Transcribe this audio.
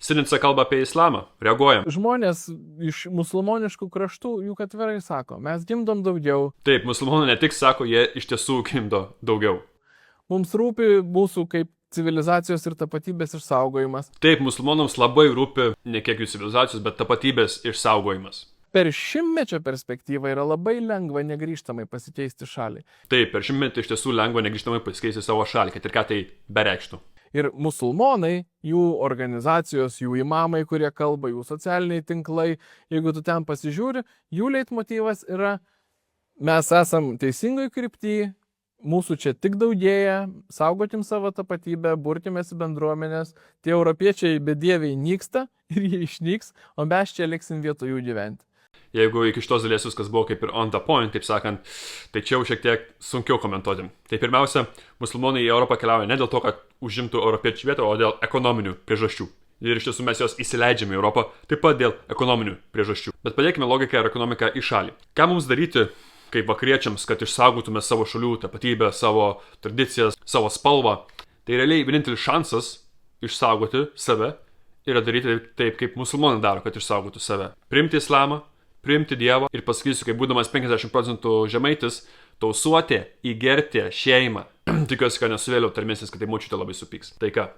Sinica kalba apie islamą, reaguojam. Žmonės iš musulmoniškų kraštų juk atvirai sako, mes gimdom daugiau. Taip, musulmonai ne tik sako, jie iš tiesų gimdo daugiau. Mums rūpi mūsų kaip civilizacijos ir tapatybės išsaugojimas. Taip, musulmonams labai rūpi ne kiek jų civilizacijos, bet tapatybės išsaugojimas. Per šimtmečio perspektyvą yra labai lengva negrįžtamai pasikeisti šalį. Taip, per šimtmetį iš tiesų lengva negrįžtamai pasikeisti savo šalį, kad ir ką tai bereikštų. Ir musulmonai, jų organizacijos, jų imamai, kurie kalba, jų socialiniai tinklai, jeigu tu ten pasižiūri, jų leitmotyvas yra, mes esam teisingoj krypty, mūsų čia tik daugėja, saugokim savo tapatybę, burkimės į bendruomenės, tie europiečiai bedieviai nyksta ir jie išnyks, o mes čia liksim vietoj jų gyventi. Jeigu iki šitos dalies viskas buvo kaip ir on the point, taip sakant, tai čia jau šiek tiek sunkiau komentuoti. Tai pirmiausia, musulmonai į Europą keliauja ne dėl to, kad užimtų europiečių vietą, o dėl ekonominių priežasčių. Ir iš tiesų mes jos įsileidžiame į Europą taip pat dėl ekonominių priežasčių. Bet padėkime logiką ir ekonomiką į šalį. Ką mums daryti kaip vakariečiams, kad išsaugotume savo šalių tapatybę, savo tradicijas, savo spalvą? Tai realiai vienintelis šansas išsaugoti save yra daryti taip, kaip musulmonai daro, kad išsaugotų save. Priimti islamą, priimti Dievą ir pasakysiu, kaip būdamas 50% žemaitis, tausuoti, įgerti šeimą. Tikiuosi, kad nesuvėliau tarmėsis, kad tai močiutė labai supyks. Tai ką?